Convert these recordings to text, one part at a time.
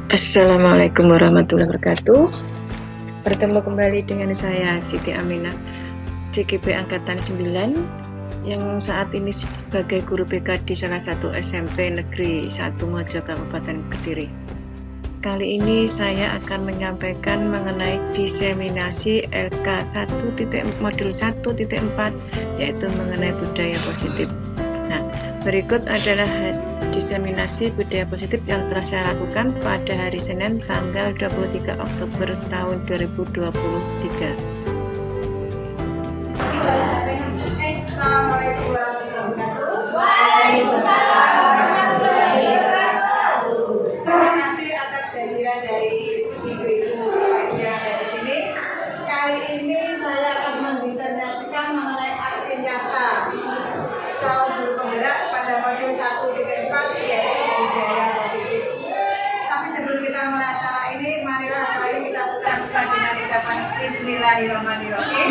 Assalamualaikum warahmatullahi wabarakatuh. Bertemu kembali dengan saya Siti Aminah, CGP Angkatan 9, yang saat ini sebagai guru BK di salah satu SMP Negeri 1 Mojo Kabupaten Kediri. Kali ini saya akan menyampaikan mengenai diseminasi LK modul 1.4, yaitu mengenai budaya positif. Nah, berikut adalah diseminasi budaya positif yang telah saya lakukan pada hari Senin tanggal 23 Oktober tahun 2023. Assalamualaikum warahmatullahi wabarakatuh. Waalaikumsalam warahmatullahi wabarakatuh. Terima kasih atas kehadiran dari ibu-ibu bapak yang ada di sini. Kali ini saya akan mendiseminasikan mengenai aksi nyata kaum guru penggerak pada modul 1.4, yaitu budaya positif. Tapi sebelum kita mulai acara ini, marilah setelah ini kita buka dengan ucapan Bismillahirrahmanirrahim.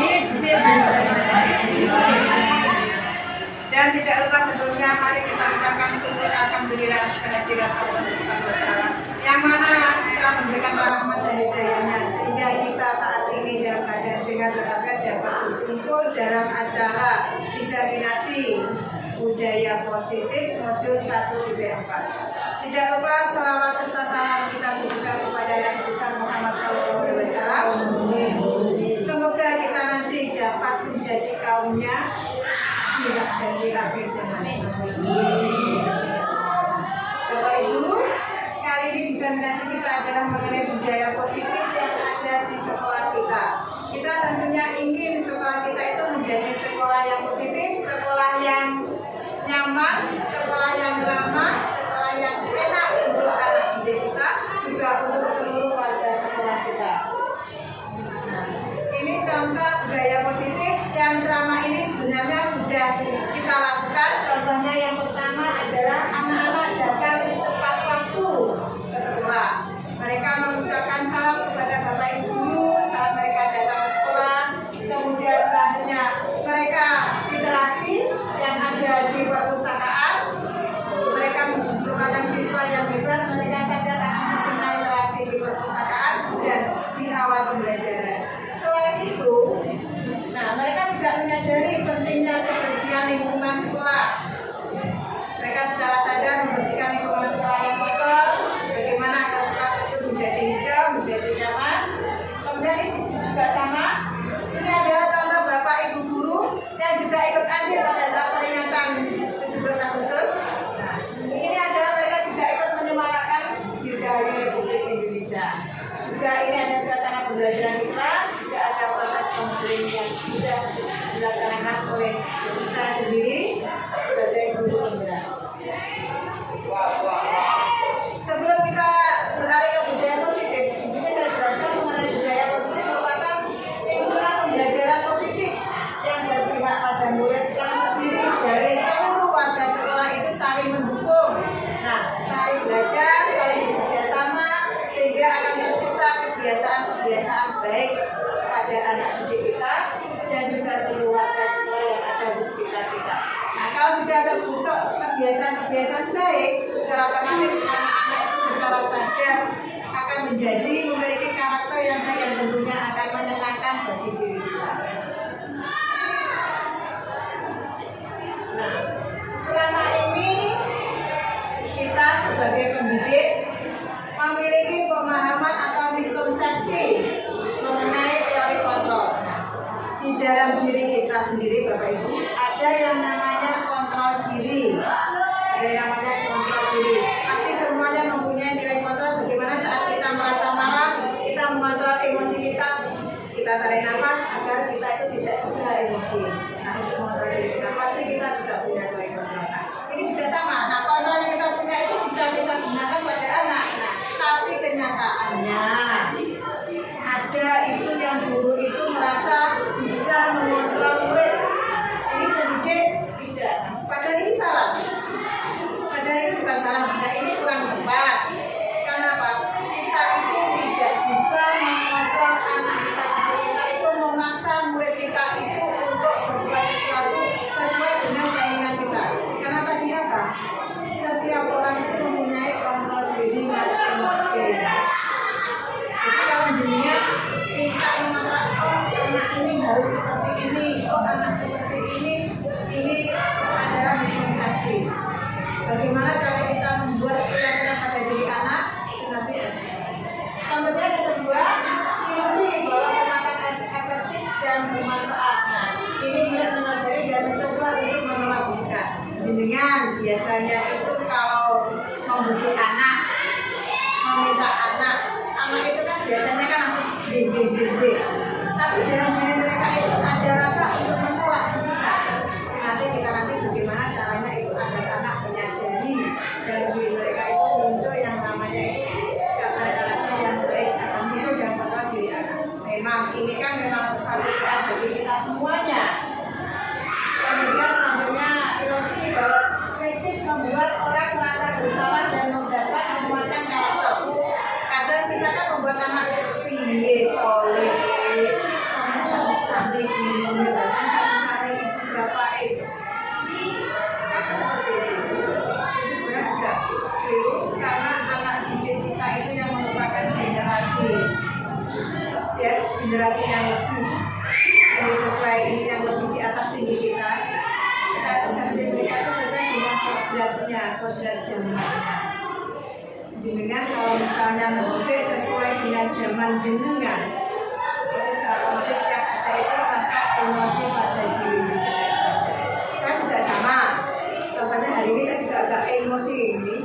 Dan tidak lupa sebelumnya, mari kita ucapkan syukur alhamdulillah kehadirat Allah Subhanahu wa taala yang mana telah memberikan rahmat dan hidayahnya sehingga kita saat ini dalam keadaan sehat walafiat dapat berkumpul dalam acara diseminasi budaya positif modul 1.4. Tidak lupa selawat serta salam kita tujukan kepada Nabi besar Muhammad SAW. Semoga kita nanti dapat menjadi kaumnya tidak jadi akhir zaman. Bapak Ibu, kali ini diseminasi kita adalah mengenai budaya positif yang ada di sekolah kita. Kita tentunya ingin sekolah kita itu menjadi sekolah yang positif, sekolah yang nyaman, sekolah yang ramah, sekolah yang enak untuk anak didik kita, juga untuk seluruh warga sekolah kita. Nah, ini contoh budaya positif yang selama ini sebenarnya sudah kita lakukan. Contohnya yang pertama adalah anak-anak datang tepat waktu ke sekolah. Mereka mengucapkan salam kepada Bapak Ibu guru saat mereka datang ke sekolah. Kemudian selanjutnya mereka literasi yang ada di perpustakaan. Mereka merupakan siswa yang hebat. Mereka sadar akan mengenai literasi di perpustakaan dan di awal pembelajaran. Selain itu, mereka juga menyadari pentingnya kebersihan lingkungan sekolah. Mereka secara sadar membersihkan lingkungan sekolah yang kotor, bagaimana agar sekolah tersebut menjadi hijau, menjadi nyaman. Kemudian ini juga sama, ini adalah contoh Bapak Ibu guru yang juga ikut andil pada saat peringatan 17 Agustus. Ini adalah mereka juga ikut menyemarakan Dirgahayu Republik Indonesia. Juga ini ada suasana pembelajaran di kelas, juga ada proses konseling yang sudah dilaksanakan oleh saya sendiri sebagai guru penggerak. Sebelum kita beralih ke budaya positif, di sini saya jelaskan mengenai budaya positif merupakan lingkungan pembelajaran positif yang berpihak pada murid yang terdiri dari seluruh warga sekolah itu saling mendukung. Saling belajar, saling bekerja sama, sehingga akan tercipta kebiasaan-kebiasaan baik pada anak didik kita dan juga seluruh warga sekolah yang ada di sekitar kita. Kalau sudah terbentuk kebiasaan-kebiasaan baik, secara otomatis anak-anak itu secara sadar akan memiliki karakter yang baik yang tentunya akan menyenangkan bagi diri kita. Selama ini kita sebagai pendidik memiliki pemahaman atau miskonsepsi mengenai teori kontrol. Di dalam diri kita sendiri, Bapak Ibu, ada yang namanya kontrol diri. Ada yang namanya kontrol diri. Pasti semuanya mempunyai nilai kontrol. Bagaimana saat kita merasa marah, kita mengontrol emosi kita. Kita tarik nafas agar kita itu tidak segera emosi. Untuk mengontrol diri kita, pasti kita juga punya nilai kontrol. Ini juga sama. Kontrol yang kita punya itu bisa kita gunakan pada anak. Tapi kenyataannya ada itu yang guru itu merasa bisa mengontrol murid. Ini pendidik tidak. Padahal ini salah. Padahal ini bukan salah, ini kurang tepat. Kenapa? Kita itu tidak bisa mengontrol anak kita. Kita itu memaksa murid kita itu untuk berbuat sesuatu sesuai dengan keinginan kita. membujuk anak, meminta anak. Anak itu kan biasanya kan langsung gede. Tapi dalam diri mereka itu ada rasa untuk menolak bujukan. Nanti bagaimana caranya itu agar anak menyadari dalam diri mereka itu muncul yang namanya itu karakter yang baik akan muncul dalam kontrol diri anak. Memang ini kan memang suatu PR bagi kita semuanya. Kemudian selanjutnya ilusi bahwa kritik membuat orang merasa bersalah dan mendapat menguatkan karakter. Kadang kita kan membuat anak piye oleh sampai bingung dan sampai ibu bapak itu kan seperti itu sebenarnya juga keliru karena anak didik kita itu yang merupakan generasi yang lebih sesuai ini yang lebih di atas tinggi kita bisa mendidik mereka itu sesuai dengan kodrat zamannya. Jenengan kalau misalnya mendidik sesuai dengan zaman jenengan itu secara otomatis yang ada itu rasa emosi pada diri jenengan saja. Saya juga sama, contohnya hari ini saya juga agak emosi ini,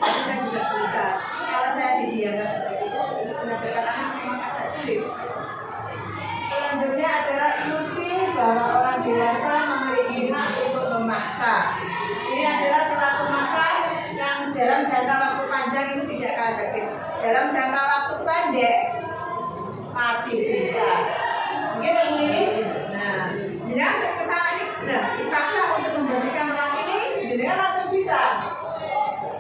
tapi saya juga bisa. Kalau saya didiamkan seperti itu mengajarkan anak memang agak sulit. Selanjutnya adalah ilusi bahwa orang dewasa memiliki hak untuk memaksa. Ini adalah perilaku maksa yang dalam jangka waktu panjang itu tidak akan efektif. Dalam jangka waktu pendek masih bisa. Mungkin yang ini, nah, kesalahan ini, dipaksa untuk membersihkan orang ini, jenengan langsung bisa.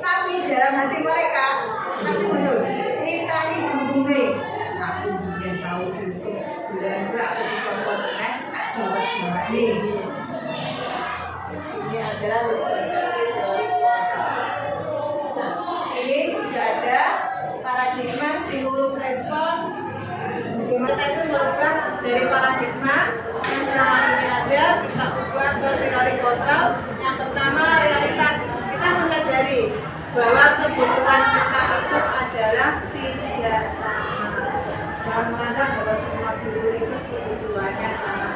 Tapi dalam hati mereka masih muncul, kita ini bumbu aku yang tahu itu, bulan aku ditonton, aku buat nih. Ini adalah visualisasi dari nah, ini juga ada paradigma stimulus respon. Bagaimana kita itu merubah dari paradigma yang selama ini ada, kita ubah ke teori kontrol. Yang pertama, realitas. Kita menyadari bahwa kebutuhan kita itu adalah tidak sama. Jangan menganggap bahwa semua guru itu kebutuhannya sama.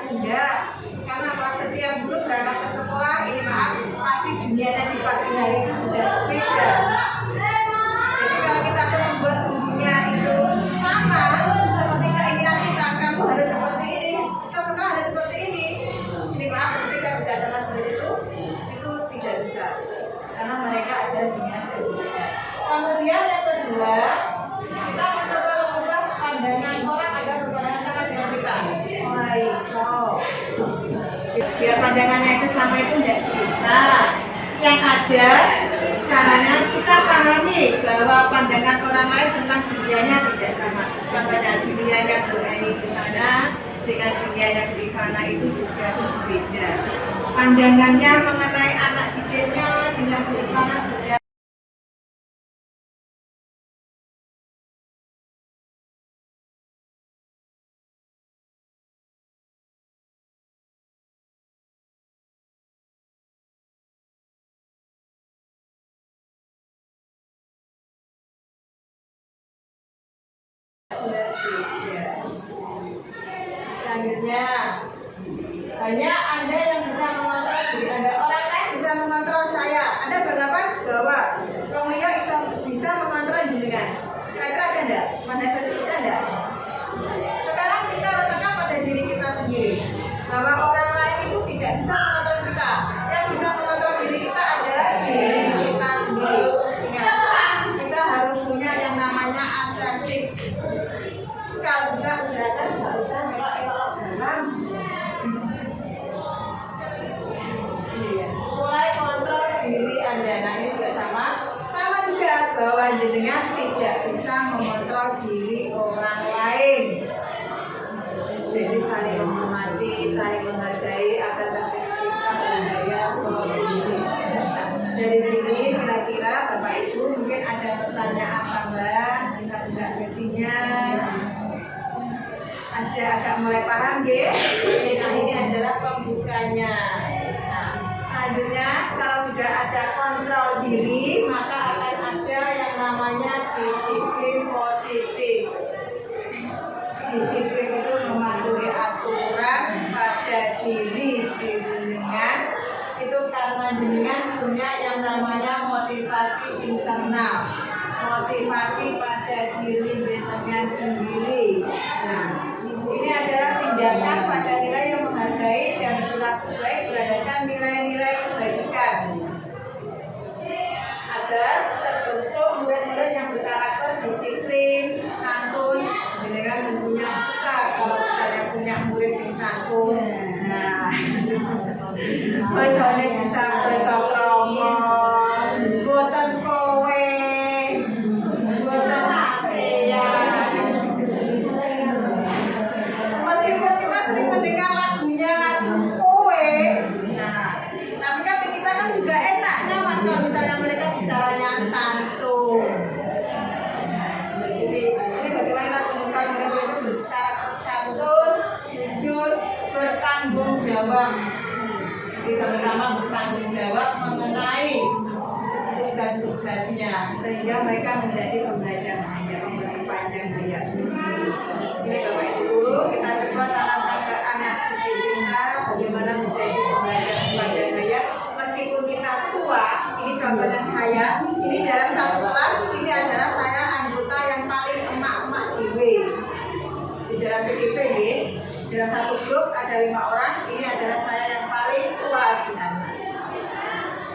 Enggak, karena pas setiap guru berangkat ke sekolah, ini maaf, pasti dunianya di pagi hari itu sudah beda. Jadi kalau kita tuh membuat gurunya itu sama, seperti keinginan kita, kamu harus seperti ini, ke sekolah harus seperti ini. Ini maaf, ketika juga sama seperti itu tidak bisa. Karena mereka ada dunia berbeda. Kemudian yang kedua, kita mencoba mengubah pandangan orang agar berpandangan sama dengan kita. Biar pandangannya itu sama itu tidak bisa. Yang ada caranya kita pahami bahwa pandangan orang lain tentang dunianya tidak sama. Contohnya dunianya Bu Enis ke sana dengan dunianya Bu Ivana itu sudah berbeda. Pandangannya mengenai anak didiknya dengan Bu Ivana juga selanjutnya hanya Anda yang bisa mengontrol diri Anda. Orang lain bisa mengontrol saya. Anda beranggapan bahwa Romeo bisa mengontrol jenengan. Kira-kira ada enggak? Mana bisa enggak? Sekarang kita letakkan pada diri kita sendiri bahwa orang lain itu tidak bisa mengontrol kita. Yang bisa mengontrol diri kita adalah diri kita sendiri. Ingat, kita harus punya yang namanya asertif. Kalau bisa usahakan nggak usah elok-elok dalam. Mulai kontrol diri Anda. Nah ini juga sama juga bahwa jenengan tidak bisa mengontrol diri orang lain. Jadi saling menghormati, saling menghargai agar kita budaya sendiri. Dari sini kira-kira Bapak Ibu mungkin ada pertanyaan tambahan, kita buka sesinya. Agak mulai paham ya? Nah ini adalah pembukanya. Nah, selanjutnya kalau sudah ada kontrol diri maka akan ada yang namanya disiplin positif. Disiplin itu mematuhi aturan pada diri dengan itu karena jenengan punya yang namanya motivasi internal, motivasi pada diri jenengan sendiri. Nah, ini adalah tindakan pada nilai yang menghargai dan berlaku baik berdasarkan nilai-nilai kebajikan, agar terbentuk murid-murid yang berkarakter disiplin, santun. Jenengan tentunya suka kalau misalnya punya murid yang santun. Nah, bahasanya bisa bahasa kromo, boten kowe, boten sampeyan. Meskipun kita sering mendengar lagunya lagu kowe, nah, tapi kan kita kan juga enak nyaman kalau misalnya mereka bicaranya santun. Jadi ini bagaimana kita menemukan mereka itu berbicara santun, jujur, bertanggung jawab. Jadi terutama bertanggung jawab mengenai tugas-tugasnya, sehingga mereka menjadi pembelajar hayat, pembelajar panjang hayat. Ini Bapak Ibu, kita coba tanamkan ke anak kita bagaimana menjadi pembelajar panjang hayat. Meskipun kita tua, ini contohnya saya, ini dalam satu kelas, ini adalah saya anggota yang paling emak-emak dewe di dalam CGP ini. Dalam satu grup ada 5 orang, ini adalah saya yang paling tua sebenarnya.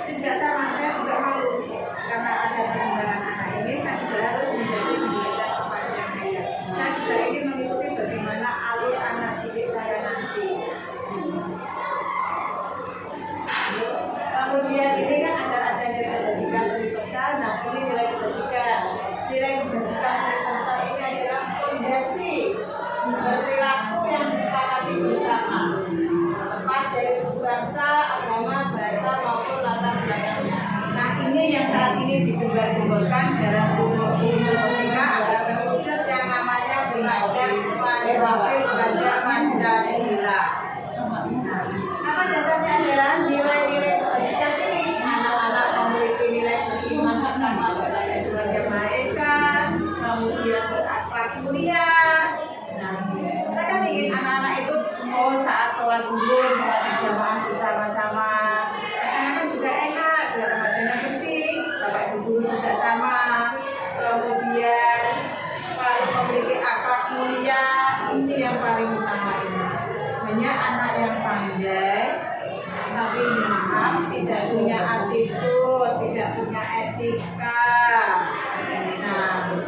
Ini juga sama, saya juga malu karena ada perkembangan anak ini, saya juga harus menjadi pembelajar sepanjang hayat. Saya juga ingin mengikuti bagaimana alur anak didik saya nanti. Kemudian ini kan agar ada nilai kebajikan universal. Nah, ini nilai kebajikan. Nilai kebajikan universal ini adalah fondasi berperilaku yang disepakati bersama, lepas dari suku bangsa, agama, bahasa maupun latar belakangnya. Nah, ini yang saat ini digembar-gemborkan dalam kurikulum mereka agar terwujud yang namanya belajar Pancasila. Apa dasarnya adalah nilai-nilai kebajikan ini. Anak-anak memiliki nilai beriman pertama kepada sebagai Maha Esa, kemudian berakhlak mulia. Nah, kita kan ingin anak-anak itu saat sholat zuhur, sholat berjamaah bersama-sama. Rasanya kan juga enak, biar wajahnya bersih, bapak ibu guru juga sama. Kemudian kalau memiliki akhlak mulia, ini yang paling utama ini. Hanya anak yang pandai, tapi ini maaf, tidak punya attitude, tidak punya etika. Nah,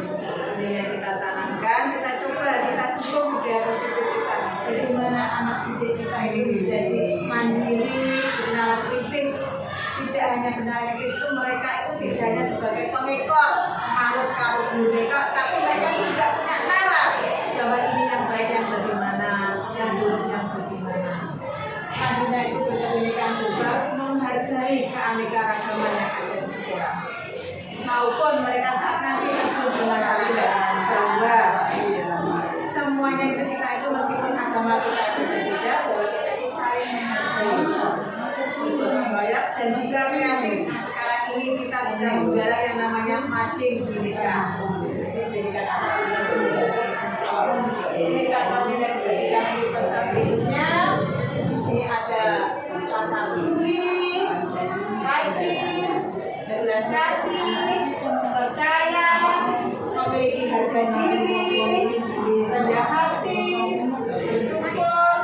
ini yang kita tanamkan, kita coba, kita dukung budaya positif kita. Bagaimana anak didik kita ini menjadi mandiri, bernalar kritis. Tidak hanya bernalar kritis itu, mereka itu tidak hanya sebagai pengekor, manut karo guru mereka, tapi mereka juga punya nalar bahwa ini yang baik yang bagaimana, yang buruk yang bagaimana. Selanjutnya itu berkebinekaan tunggal, menghargai keanekaragaman yang ada di sekolah. Maupun mereka saat nanti terjun di masa lidah, bahwa semuanya itu kita itu meskipun agama kita itu berbeda, bahwa kita itu saling menghargai dan juga kreatif. Nah, sekarang ini kita sedang menggalak yang namanya mading bineka. Jadi kata ini contoh nilai kebajikan universal berikutnya. Ini ada rasa peduli, rajin, belas kasih, percaya, memiliki harga diri, rendah hati, bersyukur,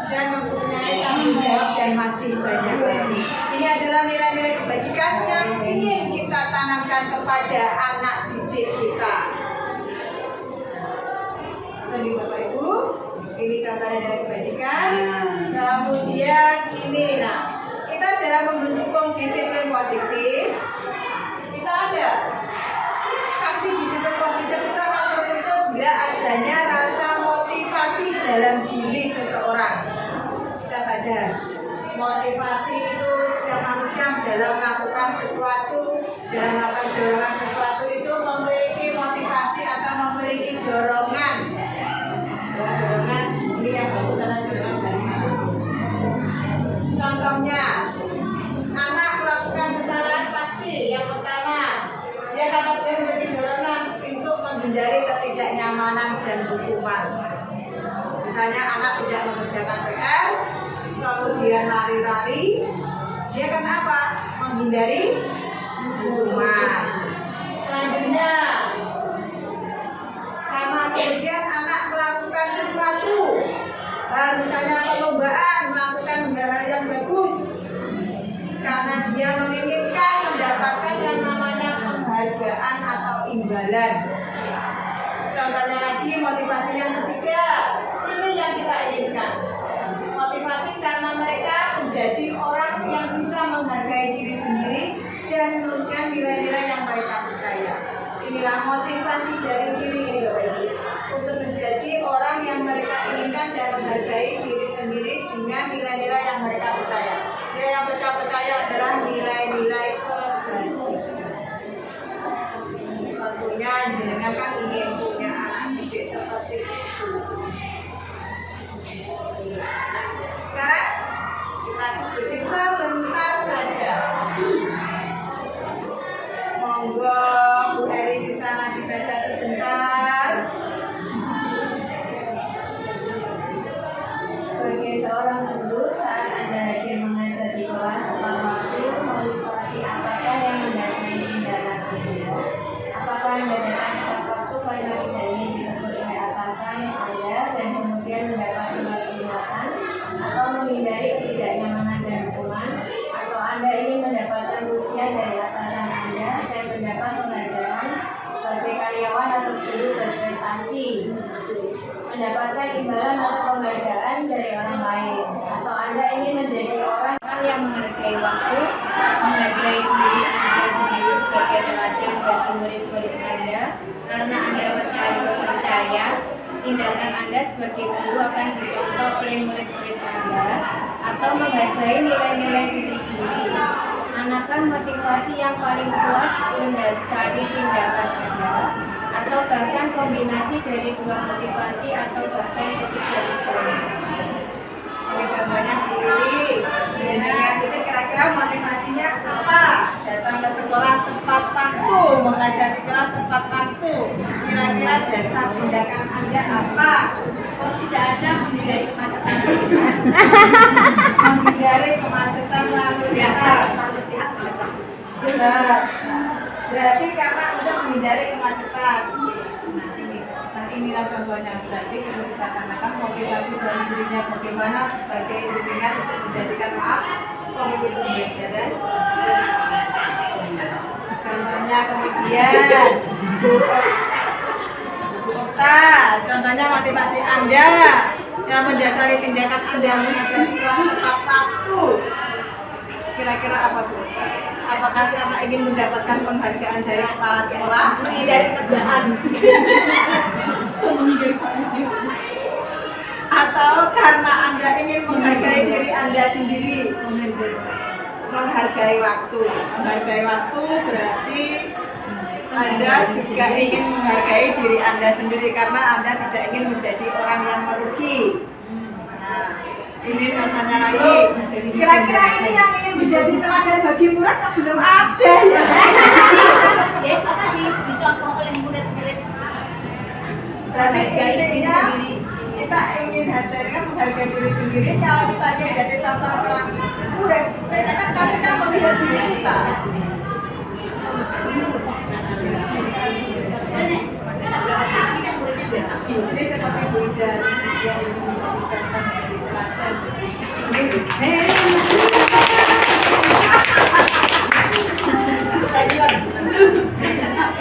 dan mempunyai tanggung jawab, dan masih banyak lagi. Ini adalah nilai-nilai kebajikan yang ingin kita tanamkan kepada anak didik kita. Bagi Bapak Ibu, ini contohnya nilai kebajikan. Kemudian ini, nah, kita dalam mendukung disiplin positif, kita ada pasti disiplin positif itu akan terwujud bila adanya rasa motivasi dalam diri seseorang. Kita sadar motivasi itu setiap manusia dalam melakukan sesuatu, dalam melakukan dorongan sesuatu itu memiliki motivasi atau memiliki dorongan. Dorongan ini yang bagus adalah dorongan dari mana? Contohnya, anak melakukan kesalahan pasti yang pertama dia akan menjadi dorongan untuk menghindari ketidaknyamanan dan hukuman. Misalnya anak tidak mengerjakan PR, kemudian lari-lari, Dia kan apa? Menghindari hukuman. Selanjutnya, karena kemudian anak melakukan sesuatu, misalnya perlombaan, melakukan hal-hal yang bagus, karena dia menginginkan mendapatkan yang namanya penghargaan atau imbalan. Contohnya lagi, motivasi yang ketiga, ini yang kita inginkan. Motivasi karena mereka menjadi orang yang bisa menghargai diri sendiri dan menurunkan nilai-nilai yang mereka percaya. Inilah motivasi dari diri ini, Bapak Ibu, untuk menjadi orang yang mereka inginkan dan menghargai diri sendiri dengan nilai-nilai yang mereka percaya. Nilai yang mereka percaya adalah nilai-nilai kebajikan. Tentunya jenengan kan ingin punya anak didik seperti itu. Sekarang kita diskusi sebentar saja. Monggo Bu Eri Susana dibaca sebentar. Sebagai seorang guru, saat Anda hadir mengajar di kelas tepat waktu, motivasi apakah yang mendasari tindakan Anda? Apakah Anda datang tepat waktu karena tidak ingin ditegur oleh atasan Anda dan kemudian mendapat surat peringatan, atau menghindari ketidaknyamanan dan hukuman, atau Anda ingin mendapatkan pujian dari atasan Anda dan mendapat penghargaan sebagai karyawan atau guru berprestasi, mendapatkan imbalan atau penghargaan dari orang lain, atau Anda ingin menjadi orang yang menghargai waktu, menghargai diri Anda sendiri sebagai teladan bagi murid-murid Anda, karena Anda percaya tindakan Anda sebagai guru akan dicontoh oleh murid-murid Anda, atau menghargai nilai-nilai diri sendiri. Manakah motivasi yang paling kuat mendasari tindakan Anda, atau bahkan kombinasi dari dua motivasi, atau bahkan ketiga-tiganya? Ini contohnya pilih. Jenengan itu kira-kira motivasinya apa? Datang ke sekolah tepat waktu, mengajar di kelas tepat waktu. Kira-kira dasar tindakan Anda apa? Kalau tidak ada, menghindari kemacetan. Menghindari kemacetan lalu lintas. Benar. Berarti karena untuk menghindari kemacetan. Nah inilah contohnya. Berarti perlu kita katakan motivasi dari dirinya bagaimana sebagai dirinya untuk menjadikan pemimpin pembelajaran. Contohnya kemudian Bu Okta, contohnya motivasi Anda yang mendasari tindakan Anda mengajar di kelas tepat waktu. Kira-kira apa Bu? Apakah karena ingin mendapatkan penghargaan dari kepala sekolah? Menghindari kerjaan. Atau karena Anda ingin menghargai diri Anda sendiri? Menghargai waktu. Menghargai waktu berarti Anda juga ingin menghargai diri Anda sendiri karena Anda tidak ingin menjadi orang yang merugi. Nah, ini contohnya lagi. Kira-kira ini yang ingin menjadi teladan bagi murid kok belum ada ya? Ya, tadi dicontoh oleh murid-murid. Berarti intinya kita ingin menghargai diri sendiri. Kalau kita ingin jadi contoh orang murid, mereka kan pasti kan melihat diri kita. Ini seperti Bu Ida yang ingin menjadi contoh dari teladan.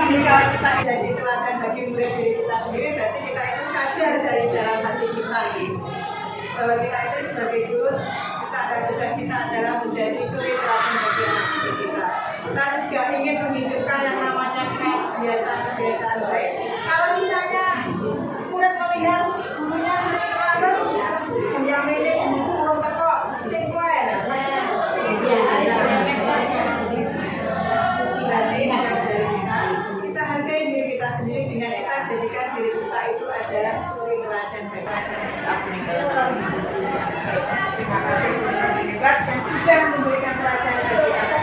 Ini kalau kita jadi teladan bagi murid diri kita sendiri, berarti kita itu sadar dari dalam hati kita gitu. Bahwa kita itu sebagai guru, kita ada tugas kita adalah menjadi suri teladan bagi anak didik kita. Kita juga ingin menghidupkan yang namanya kebiasaan baik. Kalau misalnya murid melihat gurunya sering terlambat, jam ini buku urung teko, sing kowe. Kita hargai diri kita sendiri dengan kita jadikan diri kita itu adalah suri teladan bagi. Terima kasih guru hebat yang sudah memberikan teladan bagi anak.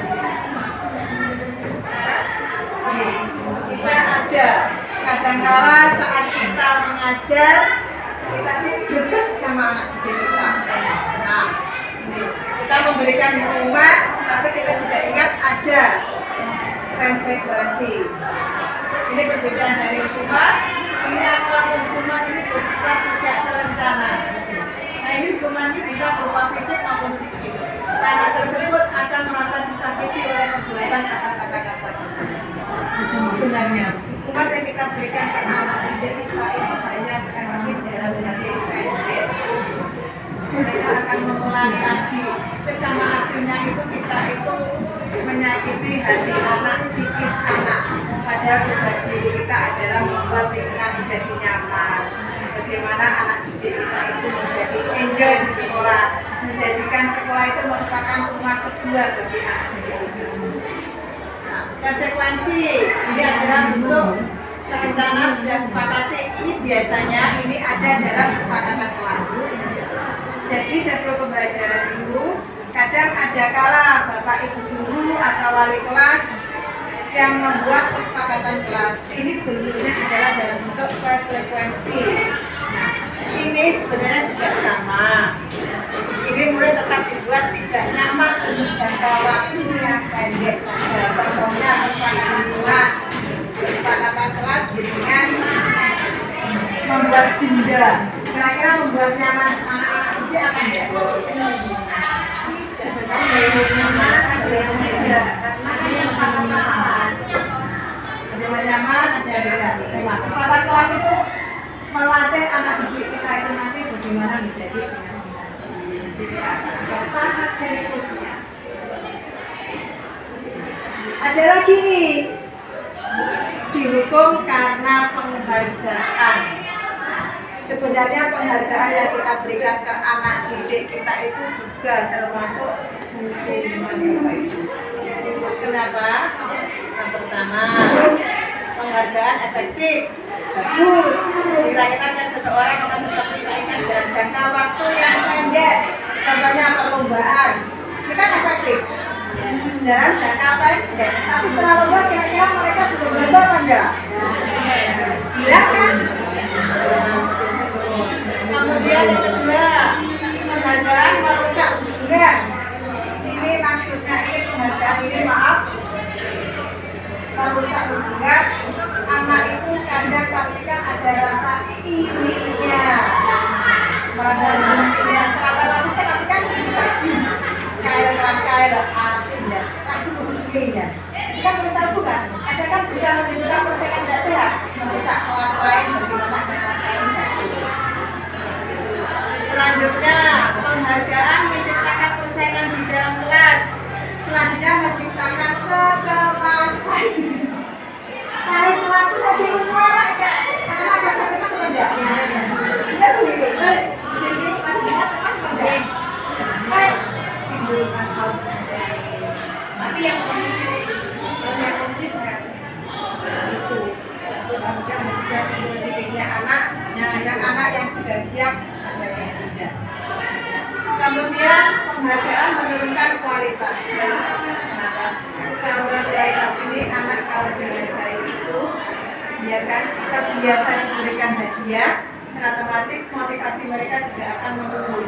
Kita ada kadangkala saat kita mengajar kita itu dekat sama anak didik kita. Nah, kita memberikan hukuman Tapi kita juga ingat ada konsekuensi. Ini perbedaan dari hukuman. Ini adalah hukuman ini bersifat tidak terencana. Nah ini hukuman ini bisa berupa fisik maupun psikis. Anak tersebut akan merasa disakiti oleh perbuatan kata-kata. Sebenarnya hukuman yang kita berikan ke anak didik kita itu hanya berakhir dalam jangka pendek. Mereka akan mengulangi lagi. Bersama artinya itu kita itu menyakiti hati anak, psikis anak. Padahal tugas guru kita adalah membuat lingkungan menjadi nyaman. Bagaimana anak didik kita itu menjadi enjoy di sekolah, menjadikan sekolah itu merupakan rumah kedua bagi anak didik itu. Nah, konsekuensi ini adalah bentuk rencana sudah sepakati. Ini biasanya ini ada dalam kesepakatan kelas. Jadi sebelum pembelajaran itu kadang ada kala bapak ibu guru atau wali kelas yang membuat kesepakatan kelas. Ini bentuknya adalah dalam bentuk konsekuensi. Nah, ini sebenarnya juga sama. Ini mulai tetap dibuat tidak nyaman untuk jangka waktu yang pendek saja. Contohnya kesepakatan kelas. Kesepakatan kelas dengan membuat denda. Kira-kira membuat nyaman anak-anak ini apa ya? Nyaman, ada yang tidak. Karena kesepakatan kelas. Ada nyaman, ada yang tidak. Kesepakatan kelas itu melatih anak didik kita itu nanti bagaimana menjadi tahap berikutnya. Ada lagi nih, dihukum karena penghargaan. Sebenarnya penghargaan yang kita berikan ke anak didik kita itu juga termasuk hukuman Bapak Ibu. Kenapa? Yang pertama, penghargaan efektif, bagus. Kita kan seseorang menghasilkan kebaikan dalam jangka waktu yang pendek. Contohnya perlombaan, ini kan efektif dalam jangka pendek. Tapi setelah lomba kira-kira mereka belum lomba apa enggak? Bilang kan? Kemudian yang kedua, penghargaan merusak hubungan. Ini maksudnya ini penghargaan ini merusak hubungan. Anak itu kadang pastikan ada rasa irinya, merasa irinya. Otomatis kan nanti kan juga kayak kelas kayak artinya kasih begini. Itu kan merusak hubungan. Ada kan bisa menimbulkan persaingan tidak sehat, merusak kelas lain bagaimana kelas lain. Selanjutnya, penghargaan menciptakan persaingan di dalam kelas. Selanjutnya menciptakan kecemasan. Kayak kelas itu aja marah kan? Karena ada cemas enggak? Iya tuh ini. Jadi masih ingat cemas enggak? Baik. Timbulkan saut. Tapi yang positif Itu. Kemudian juga psikisnya anak. Dan anak yang sudah siap ada yang tidak. Kemudian penghargaan menurunkan kualitas. Kenapa? Karena kualitas ini anak kalau dihargai itu, dia kan terbiasa diberikan hadiah, secara otomatis motivasi mereka juga akan menurun.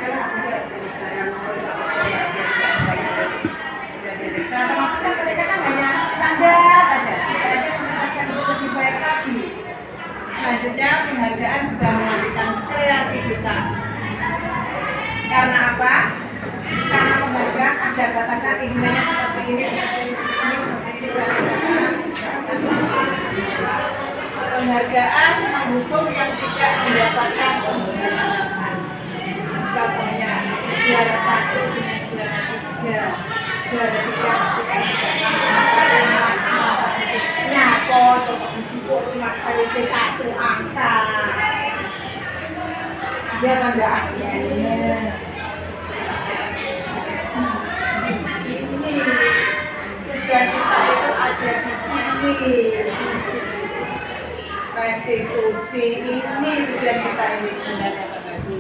Karena aku tidak berbicara nomor aku tidak jadi. Secara otomatis kan mereka kan hanya standar aja, tidak ada motivasi yang untuk lebih baik lagi. Selanjutnya penghargaan juga mematikan kreativitas. Karena apa? Karena penghargaan ada batasan inginnya seperti ini, penghargaan menghukum yang tidak mendapatkan penghargaan. Contohnya juara 1 dengan juara 3, juara 3 masih kan nyapot atau mencipuk cuma selisih 1 angka. Dia enggak? Tujuan kita itu ada di sini. Restitusi ini tujuan kita ini sebenarnya Bapak Ibu.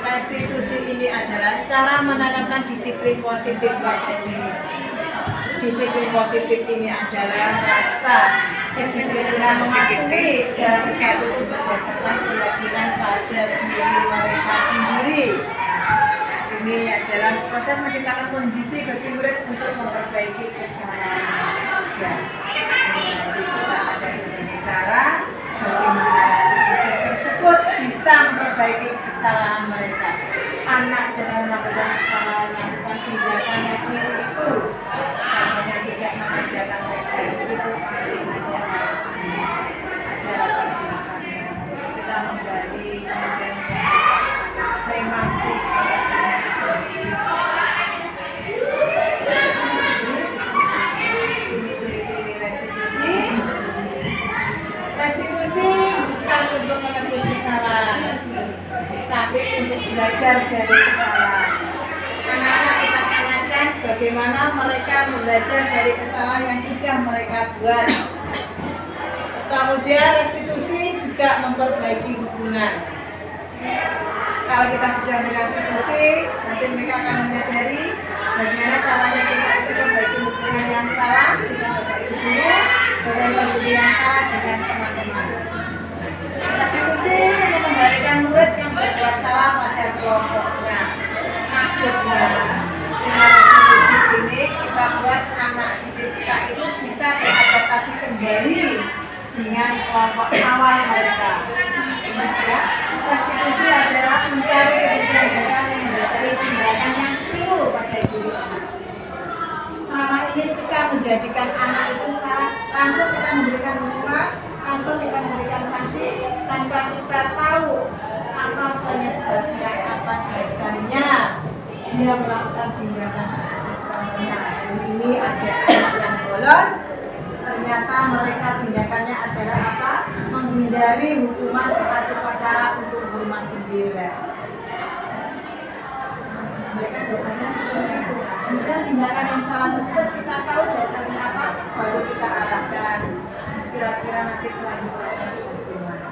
Restitusi ini adalah cara menanamkan disiplin positif Bapak Ibu. Disiplin positif ini adalah rasa kedisiplinan mematuhi segala sesuatu itu berdasarkan keyakinan pada diri mereka sendiri. Ini Ini adalah proses menciptakan kondisi bagi murid untuk memperbaiki kesalahan. Ya, jadi kita ada berbagai cara bagaimana institusi tersebut bisa memperbaiki kesalahan mereka. Anak dengan melakukan kesalahan, melakukan tindakan yang keliru itu, namanya tidak mengerjakan mereka itu pasti ada alasannya, ada latar belakangnya. Kita menggali kemudian memang ini ciri-ciri restitusi. Restitusi bukan untuk menebus kesalahan, tapi untuk belajar dari kesalahan. Anak-anak kita tanyakan bagaimana mereka belajar dari kesalahan yang sudah mereka buat. Kemudian restitusi juga memperbaiki hubungan. Kalau kita sudah memberikan restitusi, nanti mereka akan menyadari bagaimana caranya kita itu memperbaiki hubungan yang salah dengan bapak ibu guru, dan hubungan yang salah dengan teman-teman. Restitusi mengembalikan murid yang berbuat salah pada kelompoknya. Maksudnya, dengan restitusi ini kita buat anak didik kita itu bisa beradaptasi kembali dengan kelompok awal mereka. Ya, restitusi adalah mencari kebutuhan dasar yang mendasari tindakan yang keliru pada diri. Selama ini kita menjadikan anak itu salah, langsung kita memberikan hukuman, langsung kita memberikan sanksi tanpa kita tahu apa penyebabnya, apa dasarnya dia melakukan tindakan tersebut. Contohnya, ini ada anak yang bolos, ternyata mereka tindakannya adalah apa? Menghindari hukuman saat upacara untuk hormat bendera. Mereka biasanya seperti itu. Kemudian tindakan yang salah tersebut kita tahu dasarnya apa, baru kita arahkan. Kira-kira nanti kelanjutannya bagaimana.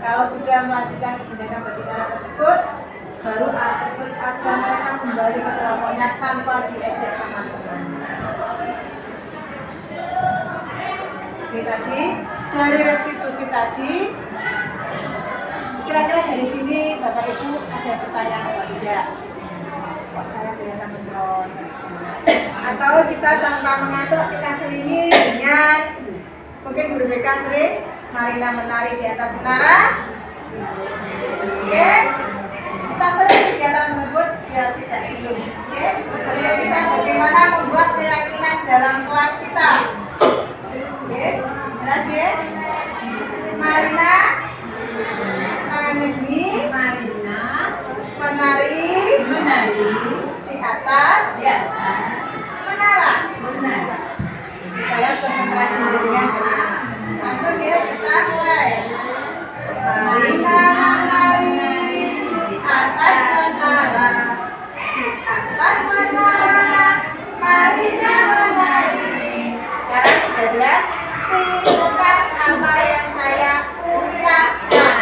Kalau sudah melanjutkan tindakan bagaimana tersebut, baru arah tersebut agar mereka kembali ke kelompoknya tanpa diejek teman-teman. Oke, tadi dari restitusi tadi, kira-kira dari sini Bapak Ibu ada pertanyaan apa tidak? Kok saya kelihatan memproses? Atau kita tanpa mengatur kita selingi dengan mungkin guru BK sering Marina menari di atas menara. Oke, kita sering kegiatan tersebut biar tidak jenuh. Oke, jadi kita bagaimana membuat keyakinan dalam kelas kita. Oke, jelas ya? Marina, tangannya gini. Marina Menari di atas menara. Kita lihat konsentrasi jenengan. Langsung ya, kita mulai. Marina menari di atas menara. Di atas menara, Marina menari. Sekarang sudah jelas. Bukan apa yang saya ucapkan,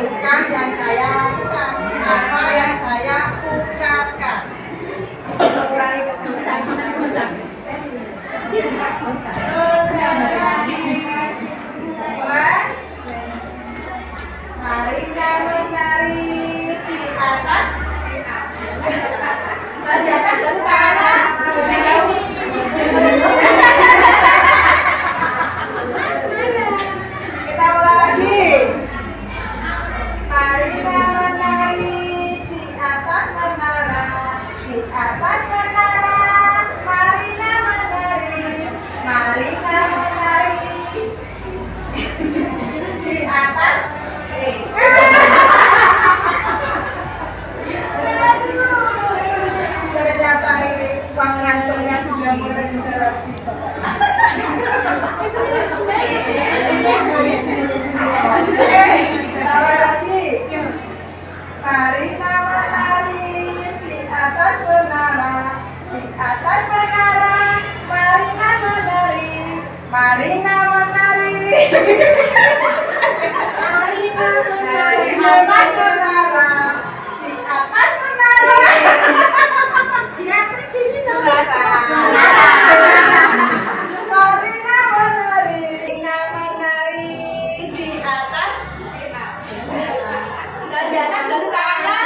bukan yang saya lakukan, apa yang saya ucapkan. Ulangi ketemu saya. Konsentrasi. Mulai. Marina menari di atas. Di atas berarti tangannya. Kita mulai lagi. Marina menari di atas menara. Di atas menara, Marina menari. Marina menari di atas. Ternyata ini uang kantongnya sudah mulai mendarat di bawah. Mulai lagi. Marina menari di atas menara. Di atas menara, Marina menari. Marina menari. Marina menari di atas menara. Di atas menara. Di atas ini menara. Marina menari. Marina menari di atas. Dan di atas berarti tangannya.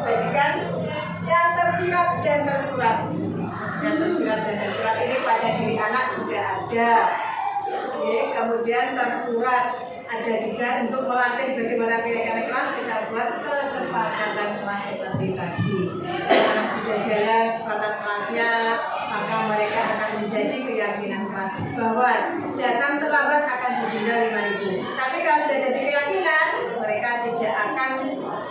kebajikan yang tersirat dan tersurat. Yang tersirat dan tersurat ini pada diri anak sudah ada. Oke, kemudian tersurat ada juga untuk melatih bagaimana keyakinan kelas. Kita buat kesepakatan kelas seperti tadi. Anak sudah jalan kesepakatan kelasnya, maka mereka akan menjadi keyakinan kelas bahwa datang terlambat akan didenda 5.000. Tapi kalau sudah jadi keyakinan, mereka tidak akan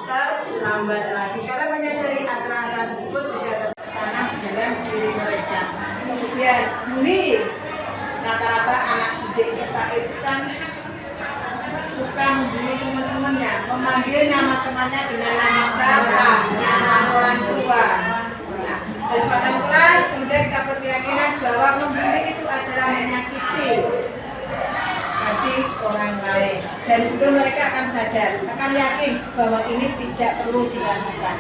terlambat lagi karena menyadari aturan-aturan tersebut sudah tertanam dalam diri mereka. Kemudian bully, rata-rata anak didik kita itu kan suka membuli teman-temannya, memanggil nama temannya dengan nama bapak, nama orang tua. Nah, kesepakatan kelas kemudian kita berkeyakinan bahwa membuli itu adalah menyakiti hati orang lain. Dan sebelum mereka akan sadar, akan yakin bahwa ini tidak perlu dilakukan.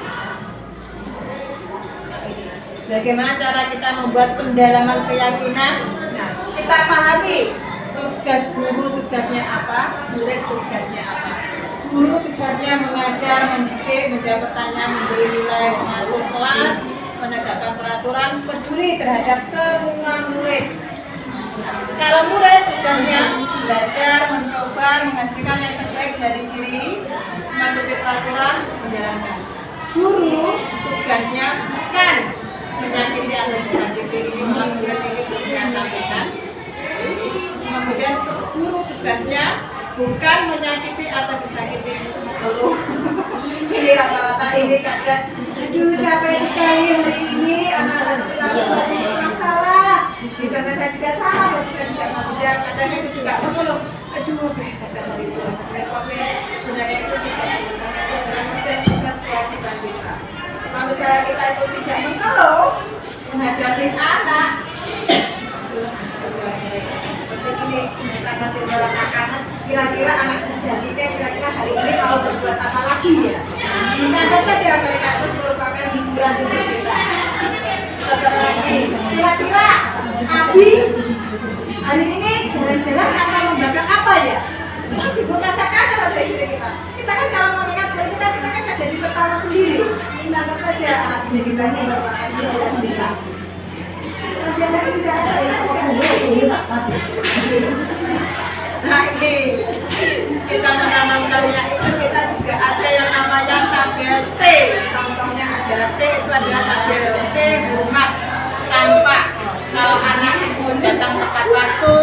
Bagaimana cara kita membuat pendalaman keyakinan? Nah, kita pahami tugas guru tugasnya apa, murid tugasnya apa. Guru tugasnya mengajar, mendidik, menjawab pertanyaan, memberi nilai, mengatur kelas, menegakkan peraturan, peduli terhadap semua murid. Nah, kalau murid tugasnya belajar, mencoba, menghasilkan yang terbaik dari diri, mengikuti peraturan, menjalankan. Guru tugasnya bukan menyakiti atau disakiti, ini malah murid ini bisa lakukan. Kemudian guru tugasnya bukan menyakiti atau disakiti, mengeluh. Ini rata-rata ini kadang, aduh capek sekali hari ini, anak-anak kita buat masalah. Di contoh saya juga sama, saya juga nggak bisa, kadang saya juga mengeluh. Aduh, kadang hari ini sebenarnya itu tidak perlu, karena itu adalah sudah tugas kewajiban kita. Selama misalnya kita itu tidak mengeluh menghadapi anak, seperti ini, kita nanti merasakan kira-kira anak terjadinya kira-kira hari ini mau berbuat apa lagi ya. Kita anggap saja mereka itu merupakan hiburan hidup kita. Tetap lagi, kira-kira Abi hari ini jalan-jalan akan membakar apa ya? Itu dibuka saja dari diri kita. Kita kan kalau mengingat seperti itu kan kita kan nggak jadi tertawa sendiri. Kita anggap saja anak didik kita ini merupakan hiburan kita. Jangan tidak nah ini kita menanamkannya itu kita juga ada yang namanya tabel T. Contohnya adalah T itu adalah tabel T hormat tanpa. Kalau anak disebut datang tepat waktu,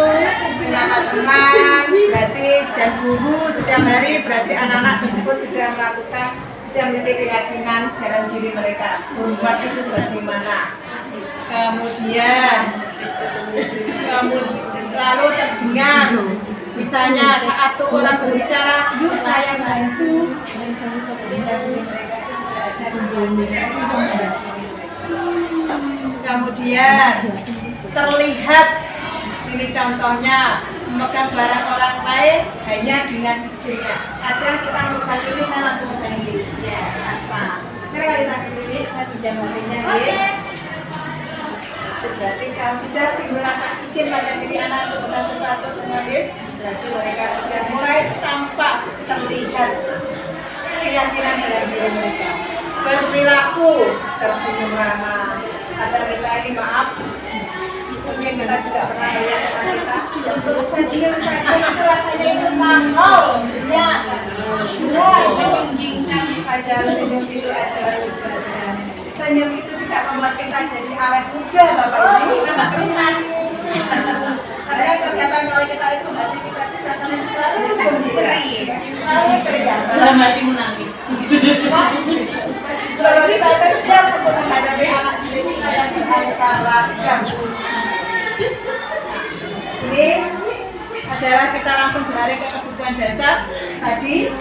menyapa teman, berarti dan guru setiap hari berarti anak-anak tersebut sudah melakukan, sudah memiliki keyakinan dalam diri mereka. Hormat itu bagaimana? Kemudian lalu terdengar, misalnya saat tuh orang berbicara, yuk saya bantu. Kemudian terlihat, ini contohnya memegang barang orang lain hanya dengan izinnya. Kadang kita memegang ini saya langsung memegang ini. Apa? Karena kita ini saya pinjam mobilnya ini. Berarti kalau sudah timbul rasa izin pada diri anak untuk melakukan sesuatu untuk mengambil, berarti mereka sudah mulai tampak terlihat keyakinan dalam diri mereka. Berperilaku tersenyum ramah. Ada kita ini maaf, mungkin kita juga pernah melihat teman kita untuk senyum saja itu rasanya itu mahal. Ya, padahal senyum itu adalah ibadah. Senyum itu juga membuat kita jadi awet muda, Bapak Ibu. Tambah keringat. Karena kelihatan kalau kita itu hati kita itu suasana selalu gembira, selalu ceria. Dalam hati menangis. Kalau kita itu siap untuk menghadapi anak didik kita yang beraneka ragam. Ini adalah kita langsung beralih ke kebutuhan dasar tadi.